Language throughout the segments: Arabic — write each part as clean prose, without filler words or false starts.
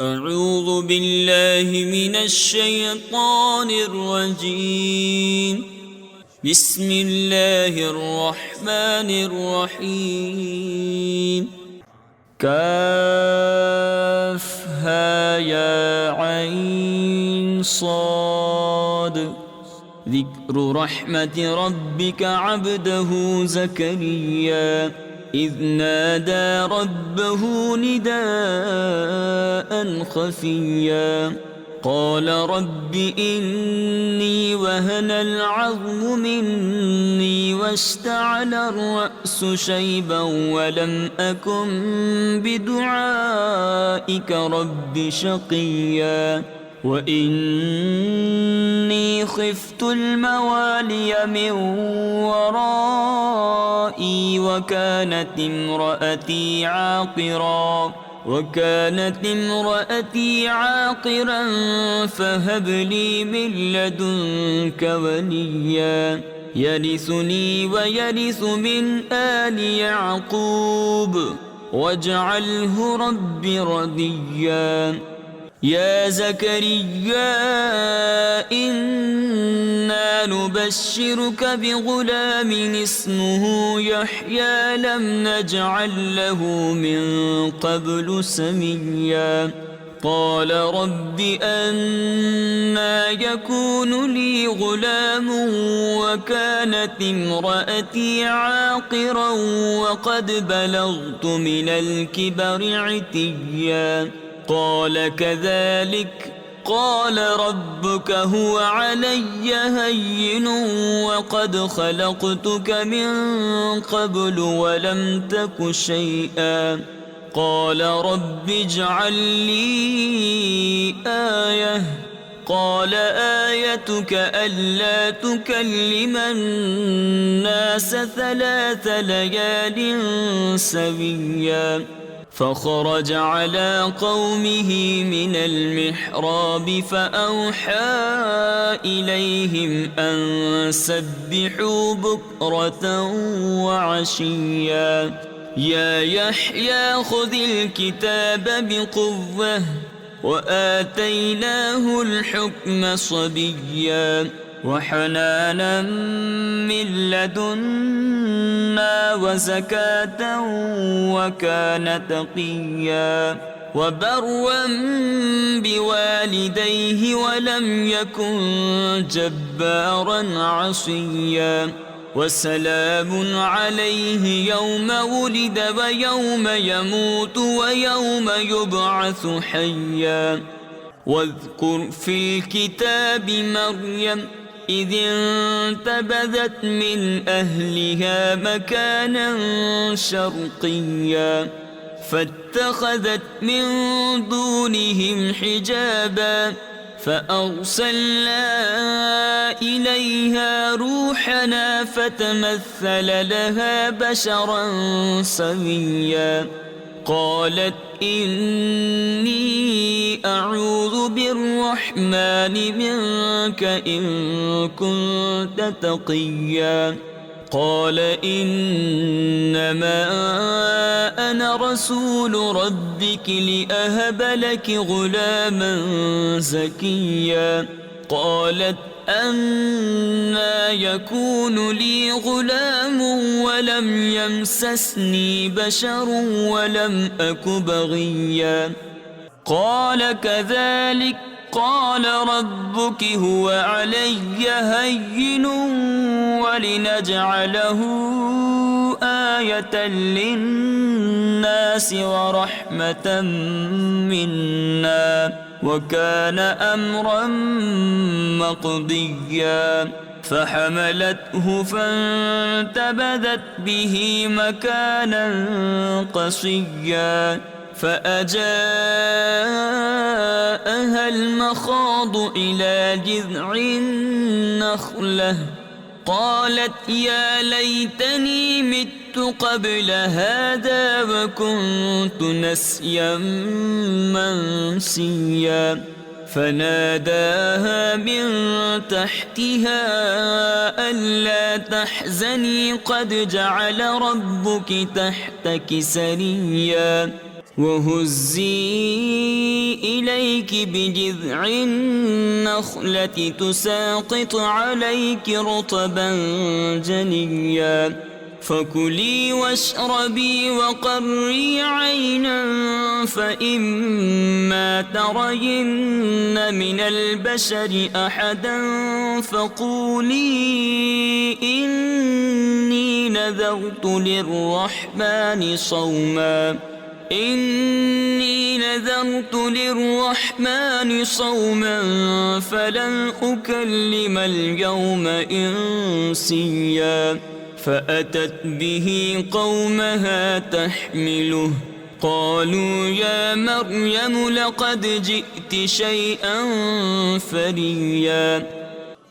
أعوذ بالله من الشيطان الرجيم. بسم الله الرحمن الرحيم. كافها يا عين صاد. ذكر رحمة ربك عبده زكريا إذ نادى ربه نداء خفيا قال رب إني وهن العظم مني واشتعل الرأس شيبا ولم أكن بدعائك رب شقيا وإني خفت الموالي من ورائي وكانت امرأتي عاقرا فهب لي من لدنك وليا يرثني ويرث من آل يعقوب واجعله رب رضيا. يا زكريا إنا نبشرك بغلام اسمه يحيى لم نجعل له من قبل سميا قال رب أنى يكون لي غلام وكانت امرأتي عاقرا وقد بلغت من الكبر عتيا قال كذلك قال ربك هو علي هين وقد خلقتك من قبل ولم تك شيئا قال رب اجعل لي آية قال آيتك ألا تكلم الناس 3 ليال سويا فخرج على قومه من المحراب فأوحى إليهم أن سبحوا بكرة وعشيا يا يحيى خذ الكتاب بقوة وآتيناه الحكم صبيا وحنانا من لدنا وزكاة وكان تقيا وبرا بوالديه ولم يكن جبارا عصيا وسلام عليه يوم ولد ويوم يموت ويوم يبعث حيا واذكر في الكتاب مريم إذ انتبذت من أهلها مكانا شرقيا فاتخذت من دونهم حجابا فأرسلنا إليها روحنا فتمثل لها بشرا سويا قالت إني أعوذ بالرحمن منك إن كنت تقيا قال إنما أنا رسول ربك لأهب لك غلاما زكيا قالت أنى يكون لي غلام ولم يمسسني بشر ولم أك بغيا قال كذلك قال ربك هو علي هين ولنجعله آية للناس ورحمة منا وكان أمرا مقضيا فحملته فانتبذت به مكانا قصيا فأجاءها المخاض إلى جذع النخلة قالت يا ليتني مت قبل هذا وكنت نسيا منسيا فناداها من تحتها ألا تحزني قد جعل ربك تحتك سريا وهزي إليك بجذع النخلة تساقط عليك رطبا جنيا فكلي واشربي وقري عينا فإما ترين من البشر أحدا فقولي إني نذرت للرحمن صوما فلن أكلم اليوم إنسيا فأتت به قومها تحمله قالوا يا مريم لقد جئت شيئا فريا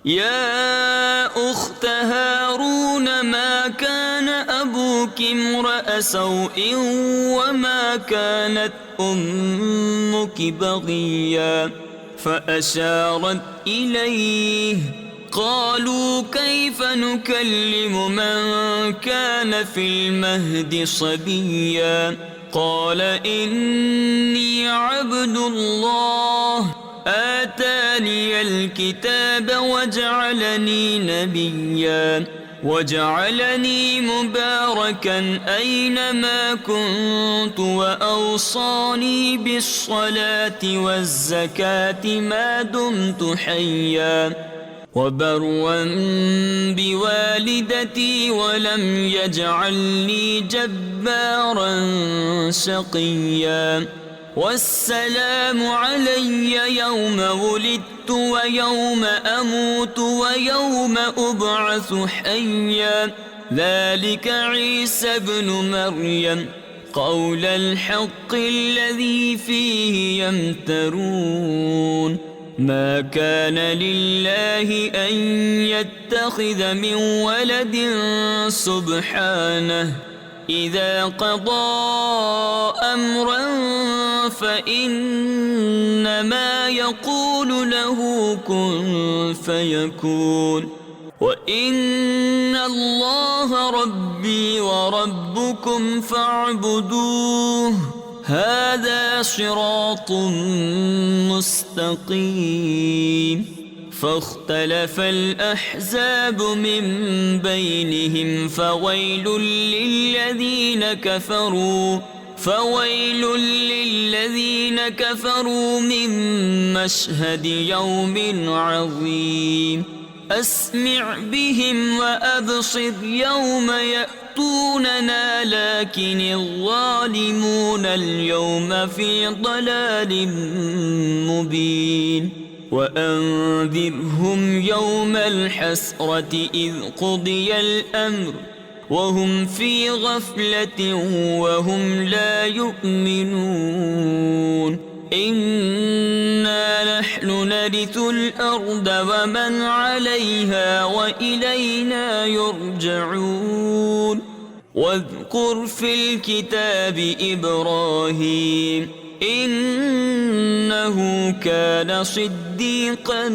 يا أخت هارون ما كان أبوك امرأ سوء وما كانت أمك بغيا فأشارت إليه قالوا كيف نكلم من كان في المهد صبيا قال إني عبد الله آتاني الكتاب وجعلني نبيا وجعلني مباركا أينما كنت وأوصاني بالصلاة والزكاة ما دمت حيا وبرا بوالدتي ولم يجعلني جبارا شقيا والسلام علي يوم ولدت ويوم أموت ويوم أبعث حيا ذلك عيسى ابن مريم قول الحق الذي فيه يمترون ما كان لله أن يتخذ من ولد سبحانه إذا قضى أمرا فإنما يقول له كن فيكون وإن الله ربي وربكم فاعبدوه هذا صراط مستقيم فاختلف الأحزاب من بينهم فويل للذين كفروا من مشهد يوم عظيم أسمع بهم وأبصر يوم يأتوننا لكن الظالمون اليوم في ضلال مبين وأنذرهم يوم الحسرة إذ قضي الأمر وهم في غفلة وهم لا يؤمنون إنا نحن نرث الأرض ومن عليها وإلينا يرجعون واذكر في الكتاب إبراهيم إنه كان صديقا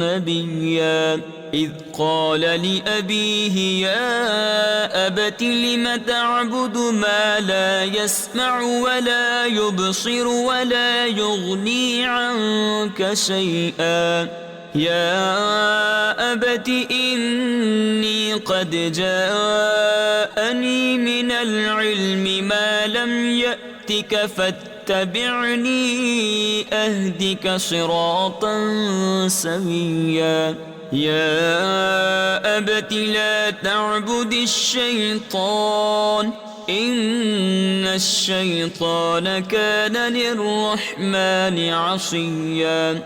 نبيا إذ قال لأبيه يا أبت لم تعبد ما لا يسمع ولا يبصر ولا يغني عنك شيئا يا أبت إني قد جاءني من العلم ما لم يأتك فاتبعني أهدك صراطا سويا يا أبت لا تعبد الشيطان إن الشيطان كان للرحمن عصيا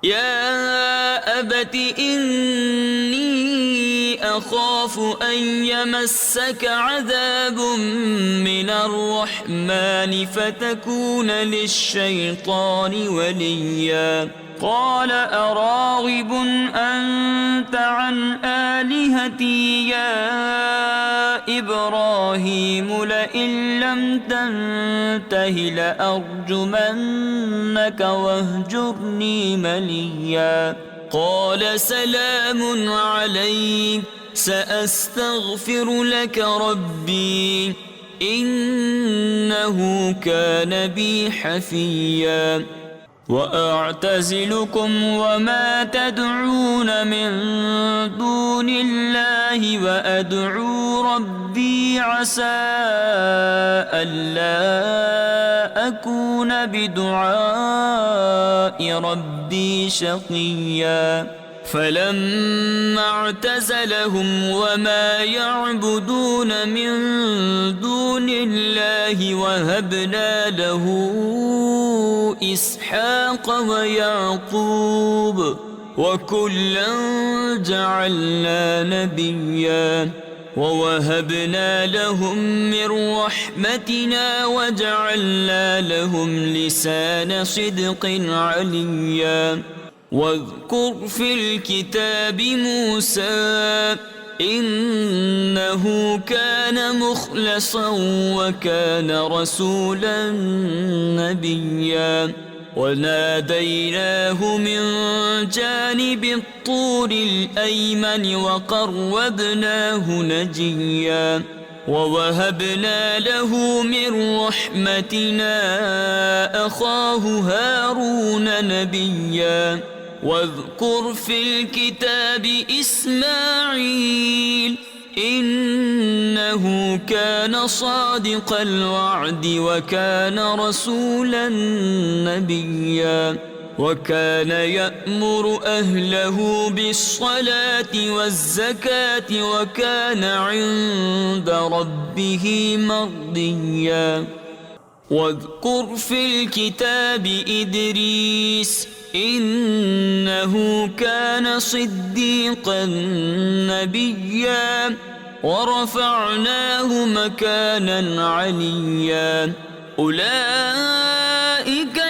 يا أبت إني أخاف أن يمسك عذاب من الرحمن فتكون للشيطان وليا قال أراغب أنت عن آلهتي يا إبراهيم لئن لم تنته لأرجمنك واهجرني مليا قال سلام عليك سأستغفر لك ربي إنه كان بي حفيا وأعتزلكم وما تدعون من دون الله وأدعو ربي عسى ألا أكون بدعاء ربي شقيا فلما اعتزلهم وما يعبدون من دون الله وهبنا له إسحاق ويعقوب وكلا جعلنا نبيا ووهبنا لهم من رحمتنا وجعلنا لهم لسان صدق عليا واذكر في الكتاب موسى إنه كان مخلصا وكان رسولا نبيا وناديناه من جانب الطور الأيمن وقربناه نجيا ووهبنا له من رحمتنا أخاه هارون نبيا واذكر في الكتاب إسماعيل إنه كان صادق الوعد وكان رسولا نبيا وكان يأمر أهله بالصلاة والزكاة وكان عند ربه مرضيا واذكر في الكتاب إدريس إنه كان صديقا نبيا ورفعناه مكانا عليا أولئك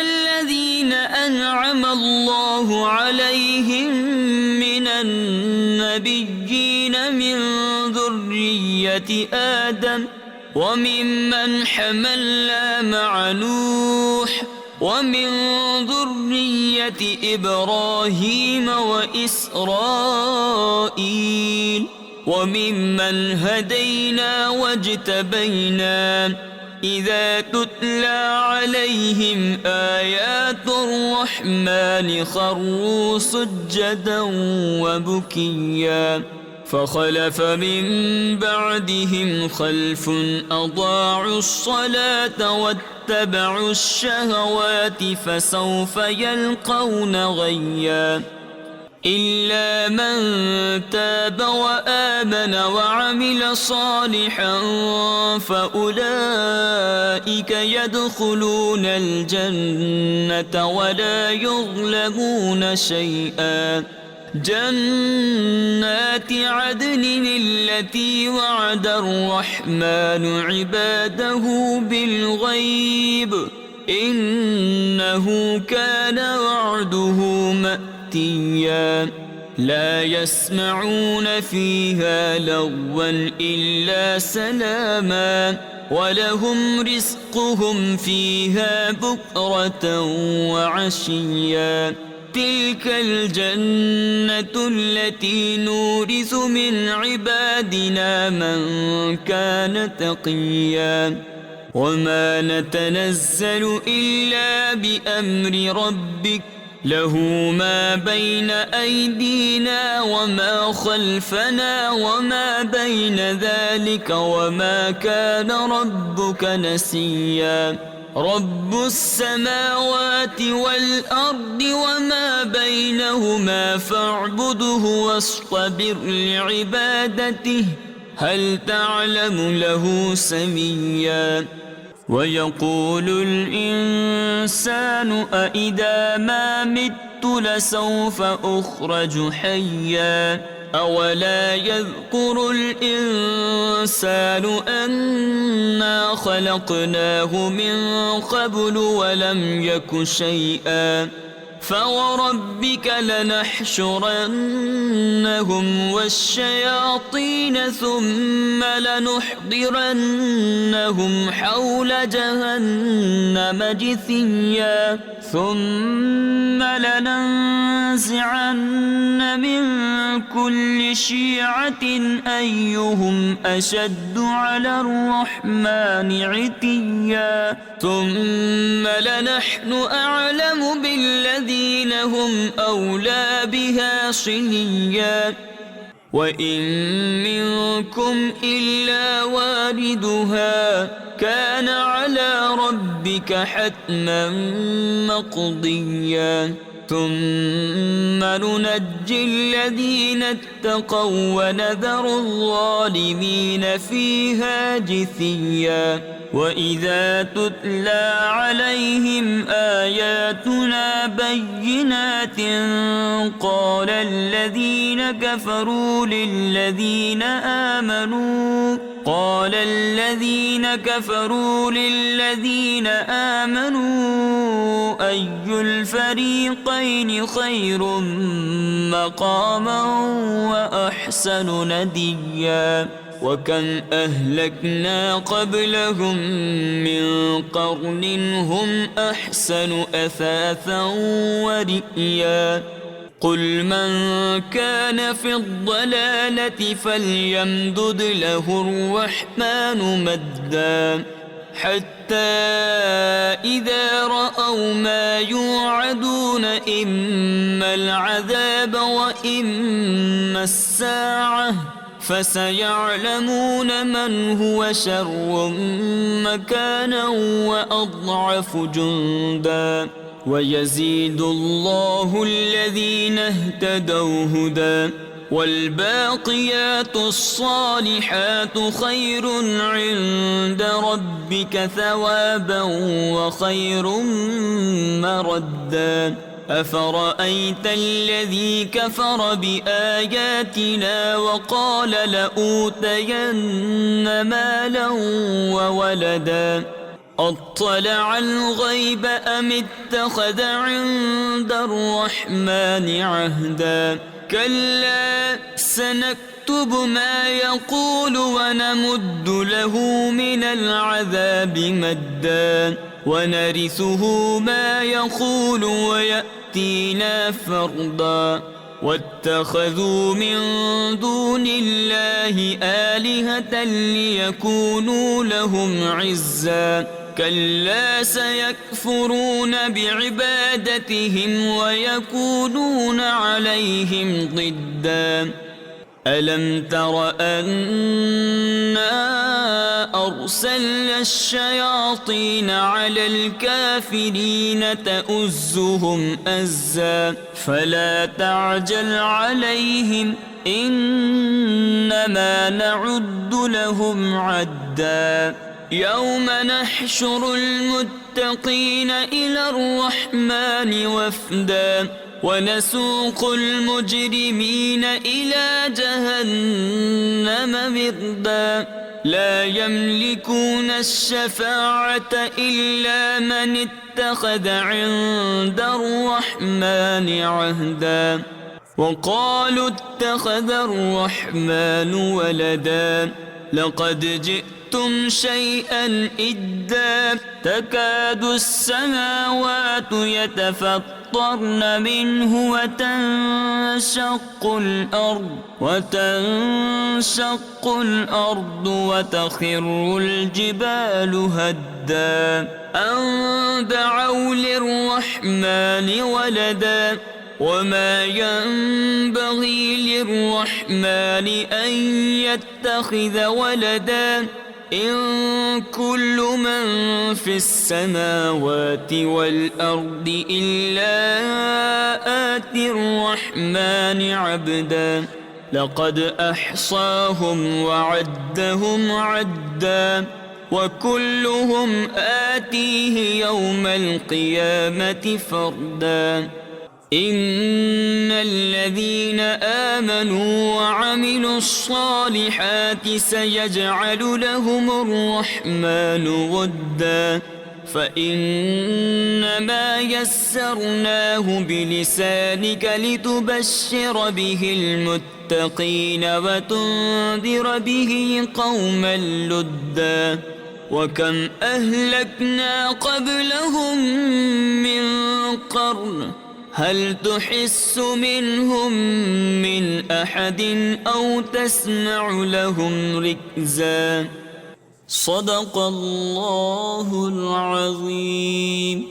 الذين أنعم الله عليهم من النبيين من ذرية آدم وممن حملنا مع نوح ومن ذرية إبراهيم وإسرائيل وممن هدينا واجتبينا إذا تتلى عليهم آيات الرحمن خروا سجدا وبكيا فخلف من بعدهم خلف أضاعوا الصلاة واتبعوا الشهوات فسوف يلقون غيا إلا من تاب وآمن وعمل صالحا فأولئك يدخلون الجنة ولا يظلمون شيئا جنات عدن التي وعد الرحمن عباده بالغيب إنه كان وعده مأتيا لا يسمعون فيها لغوا إلا سلاما ولهم رزقهم فيها بكرة وعشيا تلك الجنة التي نورث من عبادنا من كان تقيا وما نتنزل إلا بأمر ربك له ما بين أيدينا وما خلفنا وما بين ذلك وما كان ربك نسيا رب السماوات والأرض وما بينهما فاعبده واصطبر لعبادته هل تعلم له سميا ويقول الإنسان أإذا ما مت لسوف أخرج حيا أولا يذكر الإنسان أنا خلقناه من قبل ولم يك شيئا فوربك لنحشرنهم والشياطين ثم لنحضرنهم حول جهنم جثيا ثم لننزعن من كل شيعة أيهم أشد على الرحمن عتيا ثم لنحن أعلم بالذين هم أولى بها صليا وإن منكم إلا واردها كان على ربك حتما مقضيا ثم ننجي الذين اتقوا ونذر الظالمين فيها جثيا وإذا تتلى عليهم آياتنا بينات قال الذين كفروا للذين آمنوا أي الفريقين خير مقاما وأحسن نديا وكم أهلكنا قبلهم من قرن هم أحسن أثاثا ورئيا قل من كان في الضلالة فليمدد له الرحمن مدا حتى إذا رأوا ما يوعدون إما العذاب وإما الساعة فسيعلمون من هو شر مكانا وأضعف جندا ويزيد الله الذين اهتدوا هدى والباقيات الصالحات خير عند ربك ثوابا وخير مردا أفرأيت الذي كفر بآياتنا وقال لأوتين مالا وولدا أطلع الغيب أم اتخذ عند الرحمن عهدا كلا سنكتب ما يقول ونمد له من العذاب مدا ونرثه ما يقول ويأتينا فردا واتخذوا من دون الله آلهة ليكونوا لهم عزا كلا سيكفرون بعبادتهم ويكونون عليهم ضدا ألم تر أنا أرسلنا الشياطين على الكافرين تؤزهم أزا فلا تعجل عليهم إنما نعد لهم عدا يوم نحشر المتقين إلى الرحمن وفدا ونسوق المجرمين إلى جهنم وردا لا يملكون الشفاعة إلا من اتخذ عند الرحمن عهدا وقالوا اتخذ الرحمن ولدا لقد جئتم شيئا إدا تكاد السماوات يتفطرن منه وتنشق الأرض وتخر الجبال هدا أن دعوا للرحمن ولدا وما ينبغي للرحمن أن يتخذ ولدا إن كل من في السماوات والأرض إلا آتي الرحمن عبدا لقد أحصاهم وعدهم عدا وكلهم آتيه يوم القيامة فردا إن الذين آمنوا وعملوا الصالحات سيجعل لهم الرحمن ودا فإنما يسرناه بلسانك لتبشر به المتقين وتنذر به قوما لدا وكم أهلكنا قبلهم من قرن هل تحس منهم من أحد أو تسمع لهم ركزا صدق الله العظيم.